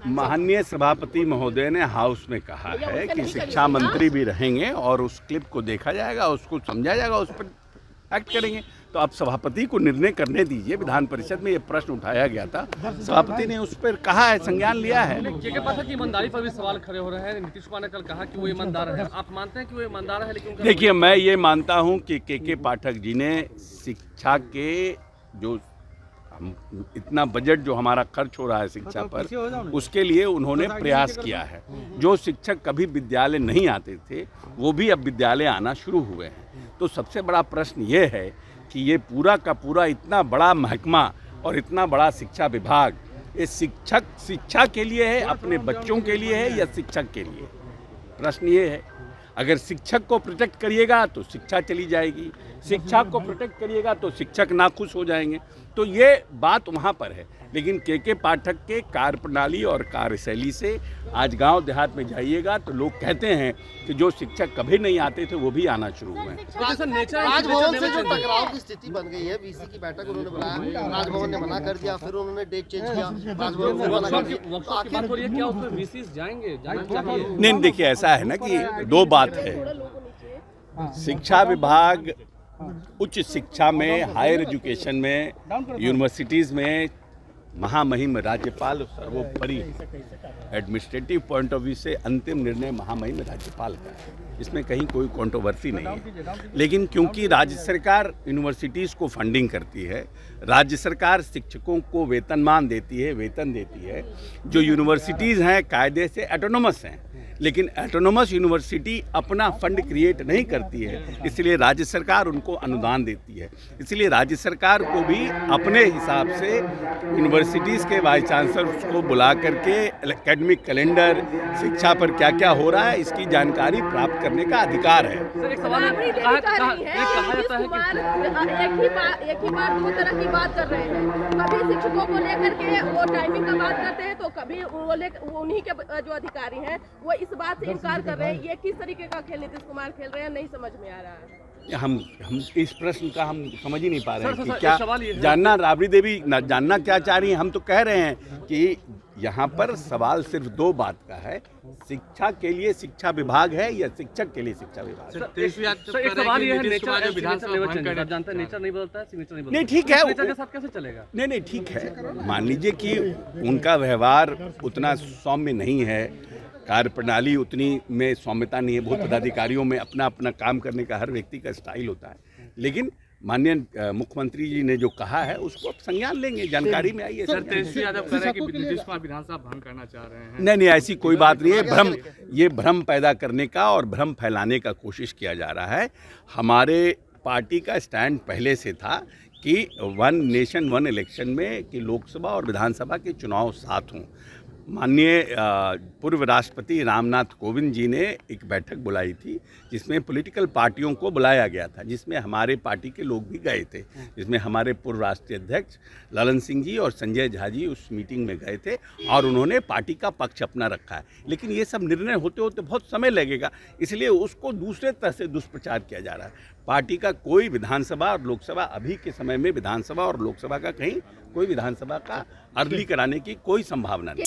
माननीय सभापति महोदय ने हाउस में कहा है कि शिक्षा मंत्री भी रहेंगे और उस क्लिप को देखा जाएगा, उसको समझा जाएगा, उस पर एक्ट करेंगे। तो अब सभापति को निर्णय करने दीजिए। विधान परिषद में ये प्रश्न उठाया गया था, सभापति ने उस पर कहा है, संज्ञान लिया है। के पाठक की ईमानदारी पर भी सवाल खड़े हो रहे हैं। नीतीश कुमार ने कल कहा कि वो ईमानदार है, आप मानते हैं कि वो ईमानदार है? लेकिन देखिए, मैं ये मानता हूँ कि के पाठक जी ने शिक्षा के जो इतना बजट जो हमारा खर्च हो रहा है शिक्षा पर, उसके लिए उन्होंने प्रयास किया है। जो शिक्षक कभी विद्यालय नहीं आते थे वो भी अब विद्यालय आना शुरू हुए हैं। तो सबसे बड़ा प्रश्न ये है कि ये पूरा का पूरा इतना बड़ा महकमा और इतना बड़ा शिक्षा विभाग, ये शिक्षा के लिए है, अपने बच्चों के लिए है या शिक्षक के लिए? प्रश्न ये है। अगर शिक्षक को प्रोटेक्ट करिएगा तो शिक्षा चली जाएगी, शिक्षा को प्रोटेक्ट करिएगा तो शिक्षक नाखुश हो जाएंगे। तो ये बात वहाँ पर है। लेकिन के पाठक के कार्यप्रणाली और कार्यशैली से आज गांव देहात में जाइएगा तो लोग कहते हैं कि जो शिक्षक कभी नहीं आते थे वो भी आना शुरू हुए हैं। राजभवन से जो टकराव की स्थिति बन गई है, वीसी की बैठक उन्होंने बुलाया, राजभवन ने मना कर दिया, फिर उन्होंने डेट चेंज किया, राजभवन ने मना कर दिया। नहीं, देखिए ऐसा है ना कि दो बात है। शिक्षा विभाग उच्च शिक्षा में, हायर एजुकेशन में, यूनिवर्सिटीज़ में महामहिम राज्यपाल सर्वोपरि एडमिनिस्ट्रेटिव पॉइंट ऑफ व्यू से अंतिम निर्णय महामहिम राज्यपाल का है। इसमें कहीं कोई कंट्रोवर्सी नहीं है। लेकिन क्योंकि राज्य सरकार यूनिवर्सिटीज़ को फंडिंग करती है, राज्य सरकार शिक्षकों को वेतनमान देती है, वेतन देती है। जो यूनिवर्सिटीज़ हैं कायदे से ऑटोनोमस हैं, लेकिन ऑटोनोमस यूनिवर्सिटी अपना फंड क्रिएट नहीं करती है, इसलिए राज्य सरकार उनको अनुदान देती है। इसलिए राज्य सरकार को भी अपने हिसाब से यूनिवर्सिटीज़ के वाइस चांसलर्स को बुला करके एकेडमिक कैलेंडर, शिक्षा पर क्या क्या हो रहा है, इसकी जानकारी प्राप्त करने का अधिकार है। सर, एक सवाल है, एक ही बार दो तरह की बात कर रहे हैं। कभी शिक्षकों को लेकर के वो टाइमिंग का बात करते हैं, तो कभी उन्हीं के जो अधिकारी हैं वो इस बात से इनकार कर रहे हैं। ये किस तरीके का खेल नीतीश कुमार खेल रहे हैं, नहीं समझ में आ रहा है। हम इस प्रश्न का हम समझ ही नहीं पा रहे हैं कि क्या जानना, राबड़ी देवी जानना क्या चाह रही हैं। हम तो कह रहे हैं कि यहाँ पर सवाल सिर्फ दो बात का है, शिक्षा के लिए शिक्षा विभाग है या शिक्षक के लिए शिक्षा विभाग है। एक सवाल ये है, नेचर नहीं बदलता है, सिग्नेचर नहीं बदलता। नहीं, ठीक है, नेचर के साथ कैसे चलेगा? नहीं, ठीक है। मान लीजिए कि उनका व्यवहार उतना सौम्य नहीं है, कार्यप्रणाली उतनी में सौम्यता नहीं है। बहुत पदाधिकारियों में अपना अपना काम करने का हर व्यक्ति का स्टाइल होता है। लेकिन माननीय मुख्यमंत्री जी ने जो कहा है उसको संज्ञान लेंगे, जानकारी में आई है। सर, तेजस्वी यादव कह रहे हैं कि नीतीश कुमार विधानसभा भंग करना चाह रहे हैं। नहीं, ऐसी कोई बात नहीं है। ये भ्रम पैदा करने का और भ्रम फैलाने का कोशिश किया जा रहा है। हमारे पार्टी का स्टैंड पहले से था कि वन नेशन वन इलेक्शन में कि लोकसभा और विधानसभा के चुनाव साथ हों। माननीय पूर्व राष्ट्रपति रामनाथ कोविंद जी ने एक बैठक बुलाई थी जिसमें पॉलिटिकल पार्टियों को बुलाया गया था, जिसमें हमारे पार्टी के लोग भी गए थे, जिसमें हमारे पूर्व राष्ट्रीय अध्यक्ष ललन सिंह जी और संजय झा जी उस मीटिंग में गए थे और उन्होंने पार्टी का पक्ष अपना रखा है। लेकिन ये सब निर्णय होते होते बहुत समय लगेगा, इसलिए उसको दूसरे तरह से दुष्प्रचार किया जा रहा है। पार्टी का कोई विधानसभा और लोकसभा, अभी के समय में विधानसभा और लोकसभा का कहीं कोई विधानसभा का अर्ली कराने की कोई संभावना नहीं।